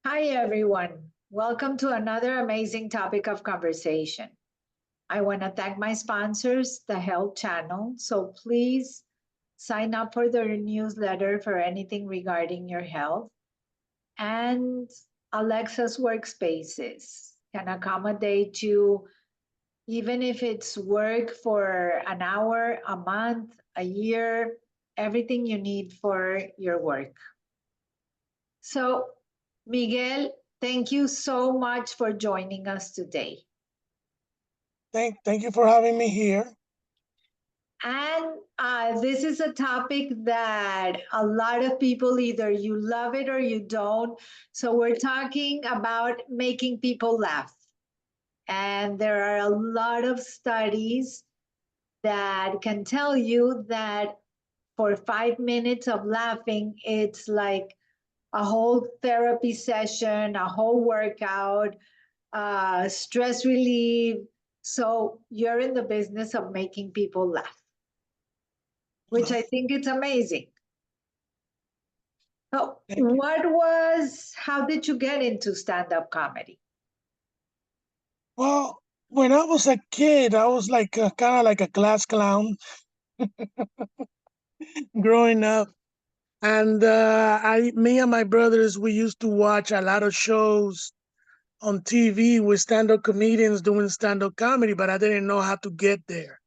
Hi, everyone. Welcome to another amazing topic of conversation. I want to thank my sponsors, the Health Channel. So please sign up for their newsletter for anything regarding your health. And Alexa's Workspaces can accommodate you, even if it's work for an hour, a month, a year, everything you need for your work. So, Miguel, thank you so much for joining us today. Thank you for having me here. And this is a topic that a lot of people either you love it or you don't. So, we're talking about making people laugh. And there are a lot of studies that can tell you that for 5 minutes of laughing, it's like a whole therapy session, a whole workout, stress relief. So you're in the business of making people laugh, which I think it's amazing. So, how did you get into stand up comedy? Well, when I was a kid, I was like kind of like a class clown growing up, and me and my brothers, we used to watch a lot of shows on TV with stand-up comedians doing stand-up comedy, but I didn't know how to get there.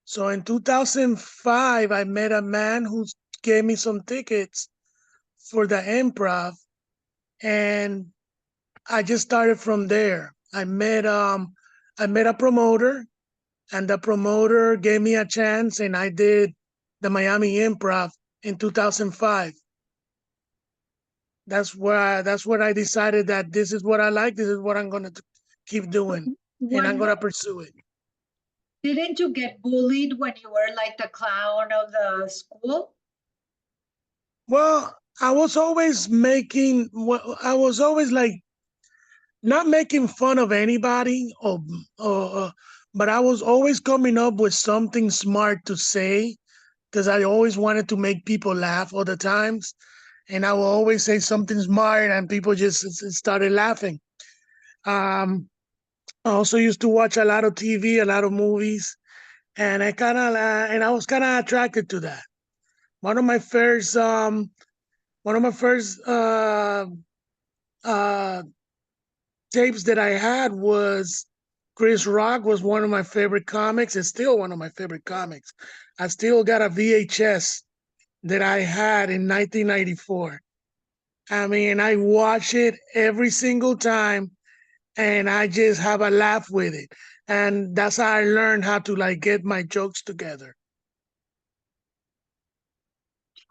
So in 2005, I met a man who gave me some tickets for the improv, and I just started from there. I met a promoter, and the promoter gave me a chance, and I did the Miami Improv in 2005. That's where I decided that this is what I like. This is what I'm gonna keep doing, and What I'm gonna pursue it. didn't you get bullied when you were like the clown of the school? Well, I was always making. I was always like not making fun of anybody, or but I was always coming up with something smart to say because I always wanted to make people laugh all the times. And I will always say something smart, and people just started laughing. Um, I also used to watch a lot of TV, a lot of movies, and I was kind of attracted to that. One of my first, um, one of my first uh, tapes that I had was Chris Rock was one of my favorite comics. It's still one of my favorite comics. I still got a VHS that I had in 1994. I mean, I watch it every single time, and I just have a laugh with it. And that's how I learned how to like get my jokes together.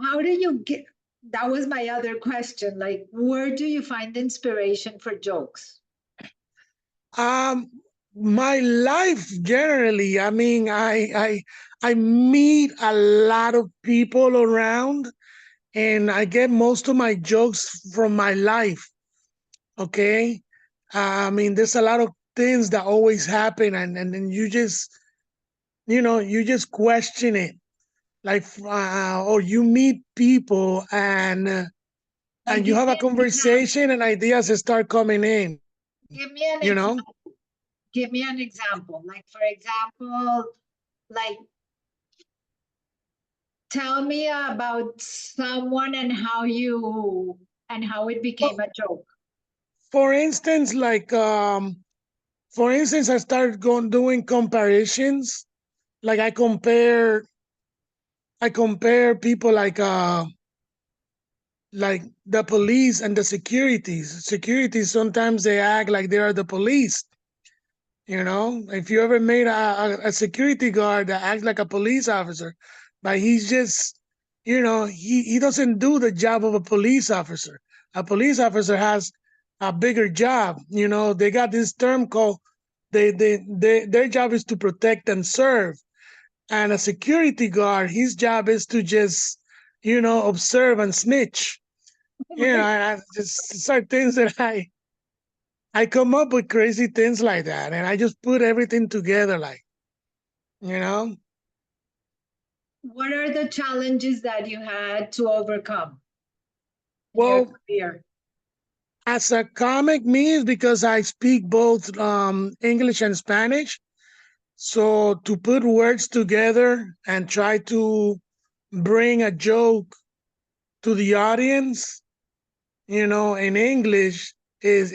How do you get? That was my other question. Like, where do you find inspiration for jokes? Um, my life generally, I mean, I meet a lot of people around, and I get most of my jokes from my life. Okay, I mean, there's a lot of things that always happen, and then you just question it, like, or you meet people, Like, and you give have me a an example. conversation, and ideas start coming in. Give me an You know, example. Give me an example. Like, for example, like, tell me about someone and how it became well, a joke. for instance, I started going doing comparisons. Like I compare people like the police and the securities. Securities sometimes they act like they are the police. You know, if you ever made a security guard that acts like a police officer, but he's just, he doesn't do the job of a police officer. A police officer has a bigger job. You know, they got this term called their job is to protect and serve. And a security guard, his job is to just, observe and snitch. I just certain things that I come up with crazy things like that, and I just put everything together, like, you know. What are the challenges that you had to overcome in your Well, career? As a comic means because I speak both English and Spanish. So to put words together and try to bring a joke to the audience, in English is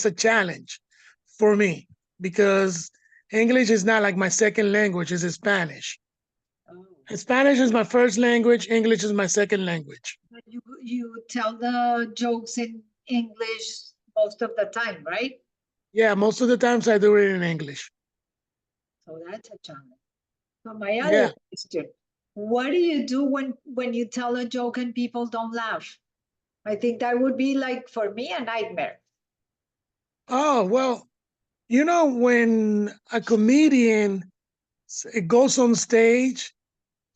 a challenge for me because English is not like my second language, it's Spanish. Oh. Spanish is my first language, English is my second language. But you tell the jokes in English most of the time, right? Yeah, most of the times I do it in English. So that's a challenge. So my other Yeah. question, what do you do when you tell a joke and people don't laugh? I think that would be like for me a nightmare. Oh, well, when a comedian it goes on stage,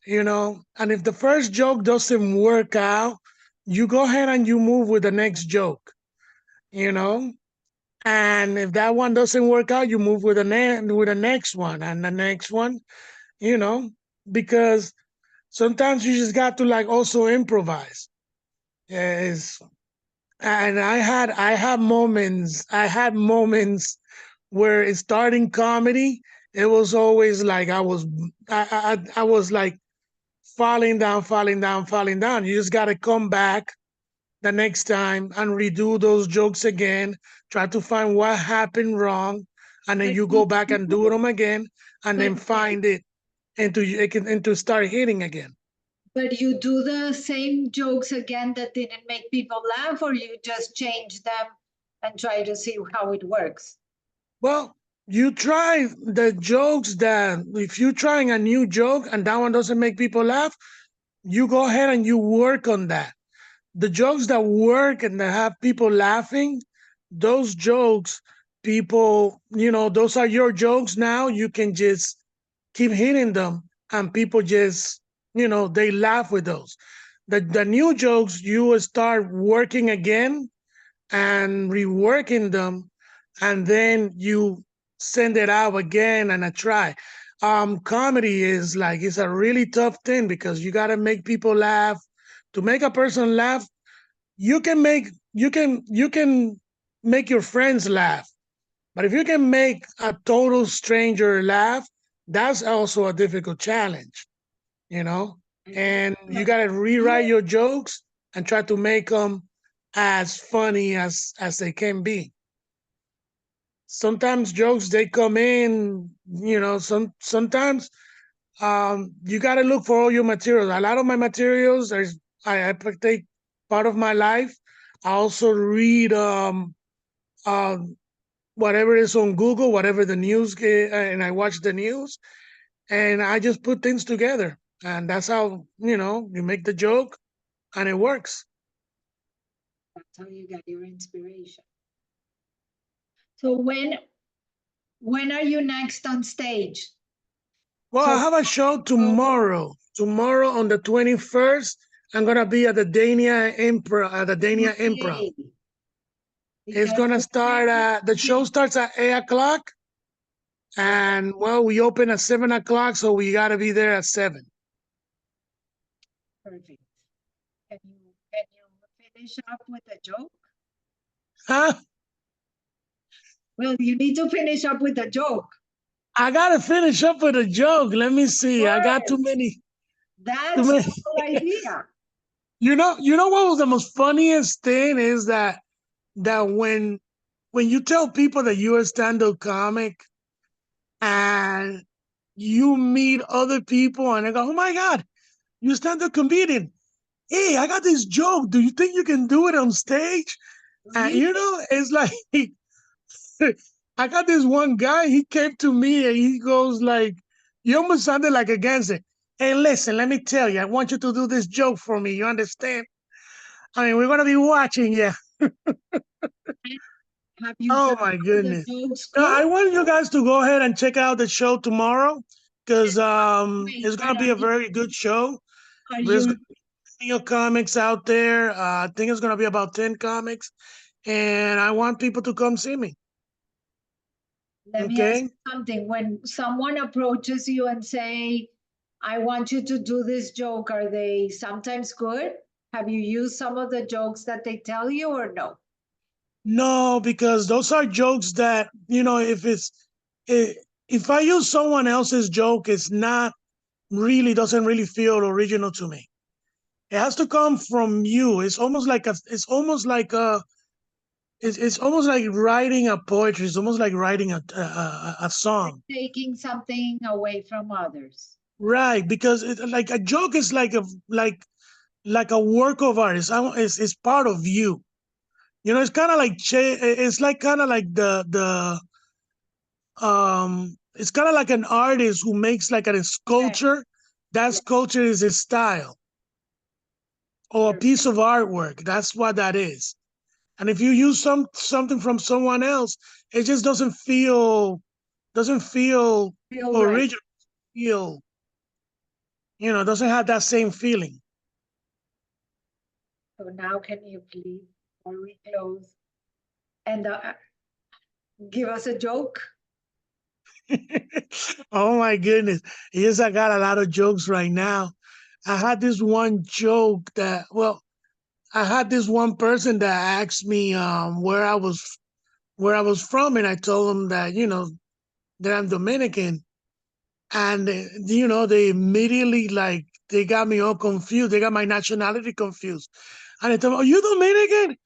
and if the first joke doesn't work out, you go ahead and you move with the next joke, you know. And if that one doesn't work out, you move with the next one and the next one, you know, because sometimes you just got to like also improvise. Yes. And I had moments where starting comedy, it was always like I was like falling down, falling down, falling down. You just got to come back the next time and redo those jokes again, try to find what happened wrong, and then But you you go back and do them again, and but then find it into start hitting again. but you do the same jokes again that didn't make people laugh, or you just change them and try to see how it works. Well, you try the jokes that if you're trying a new joke and that one doesn't make people laugh, you go ahead and you work on that. The jokes that work and that have people laughing, those jokes, people, those are your jokes now. You can just keep hitting them and people just, they laugh with those. The new jokes, you will start working again and reworking them, and then you send it out again and a try. Comedy is like it's a really tough thing because you got to make people laugh. To make a person laugh, you can make your friends laugh, but if you can make a total stranger laugh, that's also a difficult challenge, you know. I think And you that got to rewrite your jokes and try to make them as funny as they can be. Sometimes jokes they come in, sometimes you got to look for all your materials. A lot of my materials, I take part of my life. I also read uh, whatever is on Google, whatever the news, and I watch the news, and I just put things together, and that's how you make the joke, and it works. that's how you get your inspiration. So when are you next on stage? Well, I So have a show tomorrow. Tomorrow on the 21st, I'm gonna be at the Dania Improv. At the Dania Improv. okay, It's because gonna start at the show starts at 8 o'clock, and well, we open at 7 o'clock, so we gotta be there at 7. perfect. Can you finish up with a joke? Huh? Well, you need to finish up with a joke. I gotta finish up with a joke. Let me see. I got too Good. many. Too That's the many. whole idea. You know what was the most funniest thing is that when you tell people that you're a stand-up comic and you meet other people and they go, "Oh my God, you're a stand-up comedian. Hey, I got this joke. Do you think you can do it on stage?" And Really? it's like I got this one guy, he came to me and he goes like, you almost sounded like a gangster. Hey, listen, let me tell you, I want you to do this joke for me. You understand? I mean, we're gonna be watching you. Have you Oh found my the goodness. jokes No, good? I want you guys to go ahead and check out the show tomorrow because Wait, it's but gonna be a very good show. are There's you gonna be your comics out there. I think it's gonna be about 10 comics, and I want people to come see me. let me ask Okay. you something. When someone approaches you and say, I want you to do this joke, are they sometimes good? Have you used some of the jokes that they tell you or no? No, because those are jokes that, if I use someone else's joke, it's not really, doesn't really feel original to me. It has to come from you. It's almost like writing a poetry. It's almost like writing a song. Taking something away from others. Right, because like a joke is like a work of art. It's part of you. It's kind of like it's like kind of like it's kind of like an artist who makes like a sculpture. That Yeah. sculpture is his style, or a piece of artwork. That's what that is. And if you use something from someone else, it just doesn't feel Feel right. original. Feel doesn't have that same feeling. So now can you please, before we close, and give us a joke? Oh my goodness. Yes, I got a lot of jokes right now. I had this one joke I had this one person that asked me where I was from, and I told them that, that I'm Dominican. And they immediately, like, they got me all confused. They got my nationality confused. And I told them, "Are you Dominican?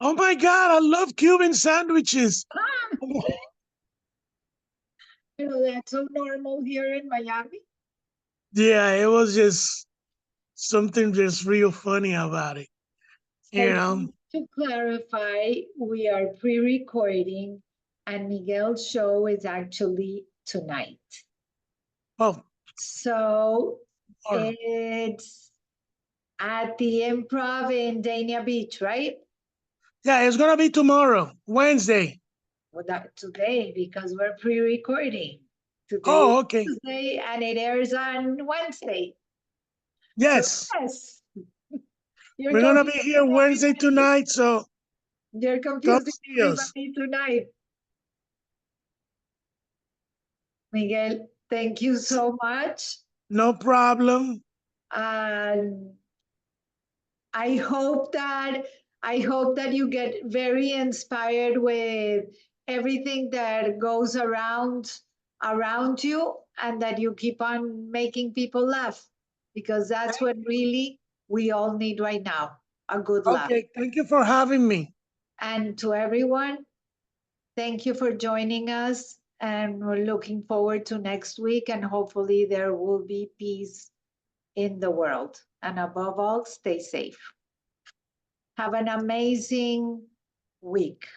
Oh my God, I love Cuban sandwiches." That's so normal here in Miami. Yeah, it was just something just real funny about it. So just to clarify, we are pre-recording and Miguel's show is actually tonight. Oh, So tomorrow. it's at the Improv in Dania Beach, right? Yeah, it's gonna be tomorrow, Wednesday. Well, that today because we're pre-recording. Today is Oh, okay. Tuesday and it airs on Wednesday. So Yes, yes, you're we're gonna be confusing here Wednesday everybody. tonight, so You're come confusing see us. everybody tonight. Miguel, thank you so much. No problem. And I hope that you get very inspired with everything that goes around you and that you keep on making people laugh because that's what really we all need right now, a good laugh. Okay, thank you for having me. And to everyone, thank you for joining us and we're looking forward to next week and hopefully there will be peace in the world. And above all, stay safe. Have an amazing week.